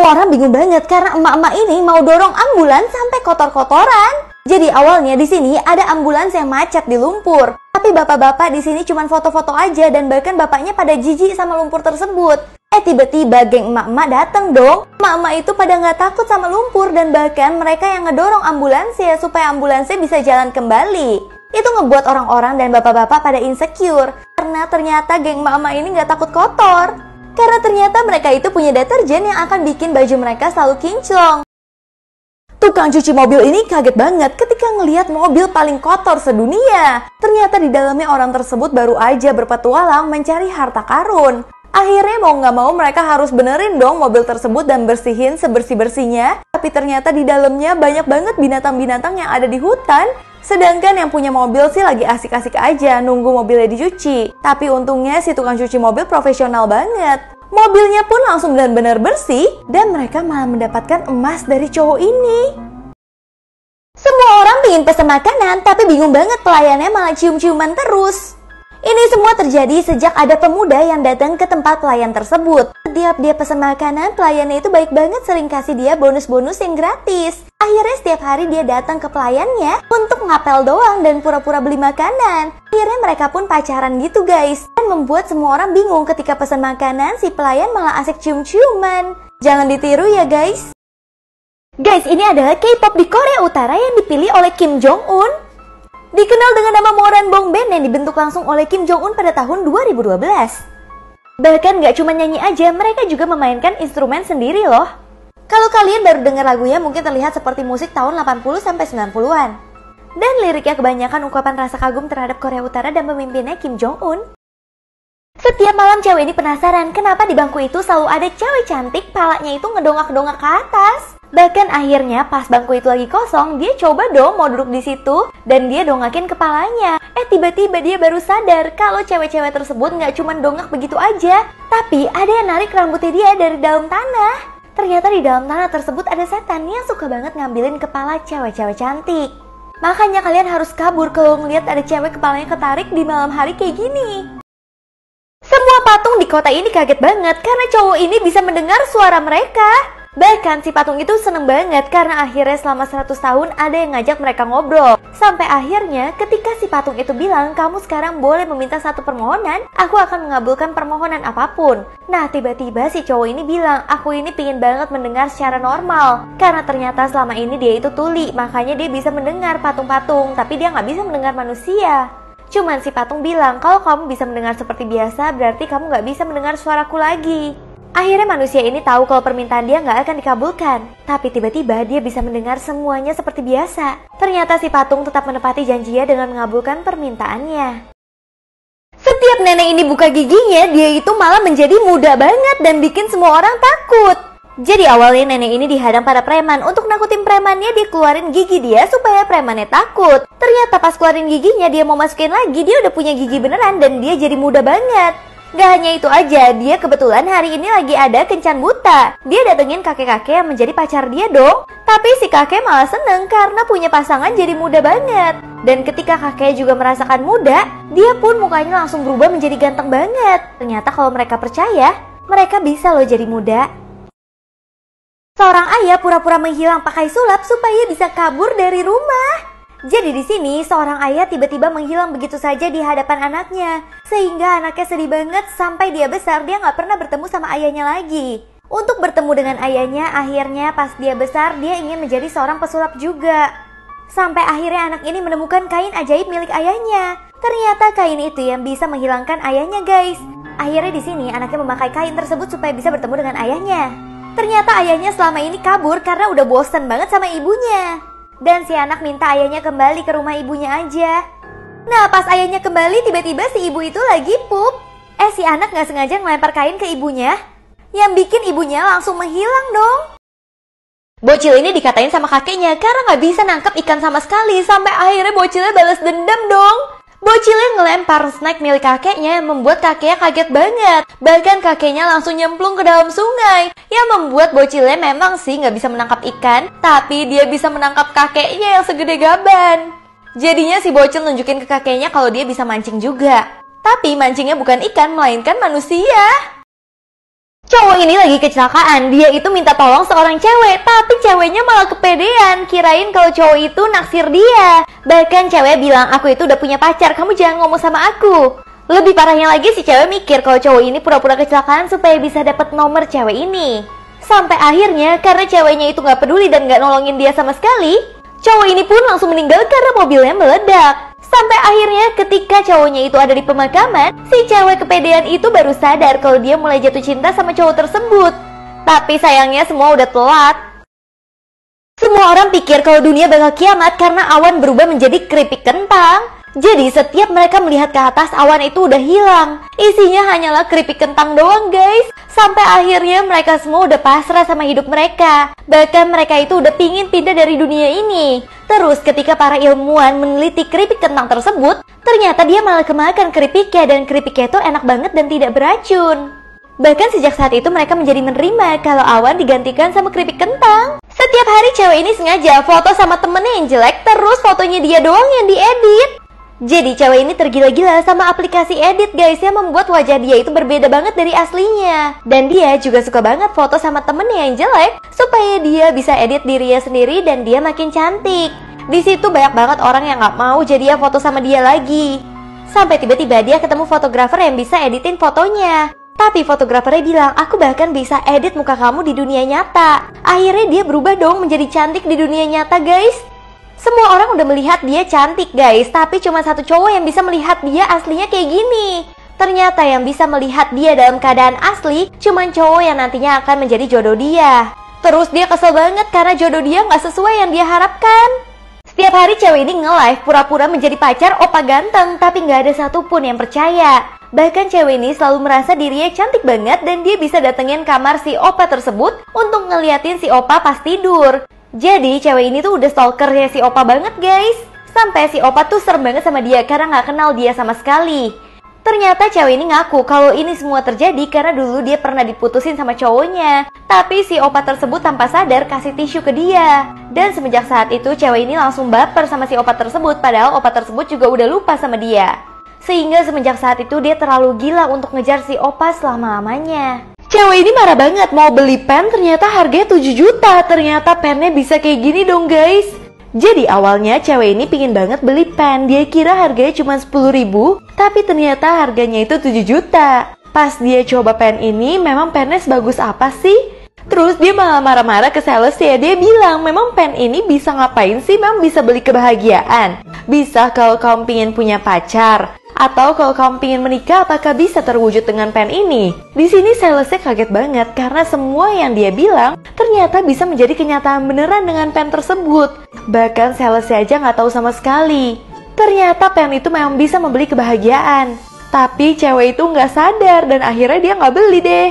Semua orang bingung banget karena emak-emak ini mau dorong ambulans sampai kotor-kotoran. Jadi awalnya di sini ada ambulans yang macet di lumpur. Tapi bapak-bapak di sini cuma foto-foto aja dan bahkan bapaknya pada jijik sama lumpur tersebut. Tiba-tiba geng emak-emak dateng dong. Emak-emak itu pada nggak takut sama lumpur dan bahkan mereka yang ngedorong ambulansnya supaya ambulansnya bisa jalan kembali. Itu ngebuat orang-orang dan bapak-bapak pada insecure karena ternyata geng emak-emak ini nggak takut kotor. Karena ternyata mereka itu punya deterjen yang akan bikin baju mereka selalu kinclong. Tukang cuci mobil ini kaget banget ketika ngelihat mobil paling kotor sedunia. Ternyata di dalamnya orang tersebut baru aja berpetualang mencari harta karun. Akhirnya mau nggak mau mereka harus benerin dong mobil tersebut dan bersihin sebersih-bersihnya. Tapi ternyata di dalamnya banyak banget binatang-binatang yang ada di hutan. Sedangkan yang punya mobil sih lagi asik-asik aja nunggu mobilnya dicuci. Tapi untungnya si tukang cuci mobil profesional banget. Mobilnya pun langsung benar-benar bersih dan mereka malah mendapatkan emas dari cowok ini. Semua orang pengen pesan makanan tapi bingung banget pelayannya malah cium-ciuman terus. Ini semua terjadi sejak ada pemuda yang datang ke tempat pelayan tersebut. Setiap dia pesan makanan, pelayannya itu baik banget sering kasih dia bonus-bonus yang gratis. Akhirnya setiap hari dia datang ke pelayannya untuk ngapel doang dan pura-pura beli makanan. Akhirnya mereka pun pacaran gitu guys. Dan membuat semua orang bingung ketika pesan makanan, si pelayan malah asik cium-ciuman. Jangan ditiru ya guys. Guys, ini adalah K-pop di Korea Utara yang dipilih oleh Kim Jong-un. Dikenal dengan nama Moranbong Band yang dibentuk langsung oleh Kim Jong-un pada tahun 2012. Bahkan gak cuma nyanyi aja, mereka juga memainkan instrumen sendiri loh. Kalau kalian baru dengar lagunya mungkin terlihat seperti musik tahun 80-90-an. Dan liriknya kebanyakan ungkapan rasa kagum terhadap Korea Utara dan pemimpinnya Kim Jong-un. Setiap malam cewek ini penasaran kenapa di bangku itu selalu ada cewek cantik palanya itu ngedongak-dongak ke atas. Bahkan akhirnya pas bangku itu lagi kosong, dia coba dong mau duduk di situ dan dia dongakin kepalanya. Tiba-tiba dia baru sadar kalau cewek-cewek tersebut nggak cuma dongak begitu aja, tapi ada yang narik rambutnya dia dari dalam tanah. Ternyata di dalam tanah tersebut ada setan yang suka banget ngambilin kepala cewek-cewek cantik. Makanya kalian harus kabur kalau ngeliat ada cewek kepalanya ketarik di malam hari kayak gini. Semua patung di kota ini kaget banget karena cowok ini bisa mendengar suara mereka. Bahkan si patung itu seneng banget karena akhirnya selama 100 tahun ada yang ngajak mereka ngobrol. Sampai akhirnya ketika si patung itu bilang, kamu sekarang boleh meminta satu permohonan, aku akan mengabulkan permohonan apapun. Nah tiba-tiba si cowok ini bilang, aku ini pingin banget mendengar secara normal. Karena ternyata selama ini dia itu tuli, makanya dia bisa mendengar patung-patung, tapi dia nggak bisa mendengar manusia. Cuman si patung bilang, kalau kamu bisa mendengar seperti biasa, berarti kamu nggak bisa mendengar suaraku lagi. Akhirnya manusia ini tahu kalau permintaan dia nggak akan dikabulkan. Tapi tiba-tiba dia bisa mendengar semuanya seperti biasa. Ternyata si patung tetap menepati janjinya dengan mengabulkan permintaannya. Setiap nenek ini buka giginya, dia itu malah menjadi muda banget dan bikin semua orang takut. Jadi awalnya nenek ini dihadang para preman. Untuk nakutin premannya, dia keluarin gigi dia supaya premannya takut. Ternyata pas keluarin giginya, dia mau masukin lagi, dia udah punya gigi beneran dan dia jadi muda banget. Gak hanya itu aja, dia kebetulan hari ini lagi ada kencan buta. Dia datengin kakek-kakek yang menjadi pacar dia dong. Tapi si kakek malah seneng karena punya pasangan jadi muda banget. Dan ketika kakek juga merasakan muda, dia pun mukanya langsung berubah menjadi ganteng banget. Ternyata kalau mereka percaya, mereka bisa loh jadi muda. Seorang ayah pura-pura menghilang pakai sulap supaya bisa kabur dari rumah. Jadi di sini seorang ayah tiba-tiba menghilang begitu saja di hadapan anaknya. Sehingga anaknya sedih banget sampai dia besar dia nggak pernah bertemu sama ayahnya lagi. Untuk bertemu dengan ayahnya, akhirnya pas dia besar dia ingin menjadi seorang pesulap juga. Sampai akhirnya anak ini menemukan kain ajaib milik ayahnya. Ternyata kain itu yang bisa menghilangkan ayahnya guys. Akhirnya di sini anaknya memakai kain tersebut supaya bisa bertemu dengan ayahnya. Ternyata ayahnya selama ini kabur karena udah bosan banget sama ibunya. Dan si anak minta ayahnya kembali ke rumah ibunya aja. Nah pas ayahnya kembali tiba-tiba si ibu itu lagi pup. Si anak gak sengaja ngelempar kain ke ibunya. Yang bikin ibunya langsung menghilang dong. Bocil ini dikatain sama kakeknya karena gak bisa nangkep ikan sama sekali. Sampai akhirnya bocilnya balas dendam dong. Bocilnya ngelempar snack milik kakeknya yang membuat kakeknya kaget banget. Bahkan kakeknya langsung nyemplung ke dalam sungai. Yang membuat bocilnya memang sih gak bisa menangkap ikan, tapi dia bisa menangkap kakeknya yang segede gaban. Jadinya si bocil nunjukin ke kakeknya kalau dia bisa mancing juga. Tapi mancingnya bukan ikan, melainkan manusia. Cowok ini lagi kecelakaan, dia itu minta tolong seorang cewek, tapi ceweknya malah kepedean, kirain kalau cowok itu naksir dia. Bahkan cewek bilang, aku itu udah punya pacar, kamu jangan ngomong sama aku. Lebih parahnya lagi si cewek mikir kalau cowok ini pura-pura kecelakaan supaya bisa dapat nomor cewek ini. Sampai akhirnya, karena ceweknya itu gak peduli dan gak nolongin dia sama sekali, cowok ini pun langsung meninggal karena mobilnya meledak. Sampai akhirnya ketika cowoknya itu ada di pemakaman, si cewek kepedean itu baru sadar kalau dia mulai jatuh cinta sama cowok tersebut. Tapi sayangnya semua udah telat. Semua orang pikir kalau dunia bakal kiamat karena awan berubah menjadi keripik kentang. Jadi setiap mereka melihat ke atas, awan itu udah hilang. Isinya hanyalah keripik kentang doang guys. Sampai akhirnya mereka semua udah pasrah sama hidup mereka. Bahkan mereka itu udah pingin pindah dari dunia ini. Terus ketika para ilmuwan meneliti keripik kentang tersebut, ternyata dia malah kemakan keripiknya dan keripiknya itu enak banget dan tidak beracun. Bahkan sejak saat itu mereka menjadi menerima kalau awan digantikan sama keripik kentang. Setiap hari cewek ini sengaja foto sama temennya yang jelek, terus fotonya dia doang yang diedit. Jadi cewek ini tergila-gila sama aplikasi edit guys yang membuat wajah dia itu berbeda banget dari aslinya. Dan dia juga suka banget foto sama temennya yang jelek supaya dia bisa edit dirinya sendiri dan dia makin cantik. Di situ banyak banget orang yang gak mau jadinya foto sama dia lagi. Sampai tiba-tiba dia ketemu fotografer yang bisa editin fotonya. Tapi fotografernya bilang, aku bahkan bisa edit muka kamu di dunia nyata. Akhirnya dia berubah dong menjadi cantik di dunia nyata guys. Semua orang udah melihat dia cantik guys, tapi cuma satu cowok yang bisa melihat dia aslinya kayak gini. Ternyata yang bisa melihat dia dalam keadaan asli cuma cowok yang nantinya akan menjadi jodoh dia. Terus dia kesel banget karena jodoh dia gak sesuai yang dia harapkan. Setiap hari cewek ini nge-live pura-pura menjadi pacar opa ganteng, tapi gak ada satupun yang percaya. Bahkan cewek ini selalu merasa dirinya cantik banget dan dia bisa datengin kamar si opa tersebut untuk ngeliatin si opa pas tidur. Jadi cewek ini tuh udah stalkernya si opa banget guys. Sampai si opa tuh serem banget sama dia karena gak kenal dia sama sekali. Ternyata cewek ini ngaku kalau ini semua terjadi karena dulu dia pernah diputusin sama cowoknya. Tapi si opa tersebut tanpa sadar kasih tisu ke dia. Dan semenjak saat itu cewek ini langsung baper sama si opa tersebut, padahal opa tersebut juga udah lupa sama dia. Sehingga semenjak saat itu dia terlalu gila untuk ngejar si opa selama-lamanya. Cewek ini marah banget, mau beli pen ternyata harganya 7 juta. Ternyata pennya bisa kayak gini dong guys. Jadi awalnya cewek ini pingin banget beli pen. Dia kira harganya cuma 10 ribu, tapi ternyata harganya itu 7 juta. Pas dia coba pen ini, memang pennya sebagus apa sih? Terus dia malah marah-marah ke sales ya. Dia bilang, memang pen ini bisa ngapain sih? Memang bisa beli kebahagiaan. Bisa kalau kamu pingin punya pacar. Atau kalau kamu pingin menikah, apakah bisa terwujud dengan pen ini? Di sini salesnya kaget banget karena semua yang dia bilang ternyata bisa menjadi kenyataan beneran dengan pen tersebut. Bahkan salesnya aja nggak tahu sama sekali. Ternyata pen itu memang bisa membeli kebahagiaan. Tapi cewek itu nggak sadar dan akhirnya dia nggak beli deh.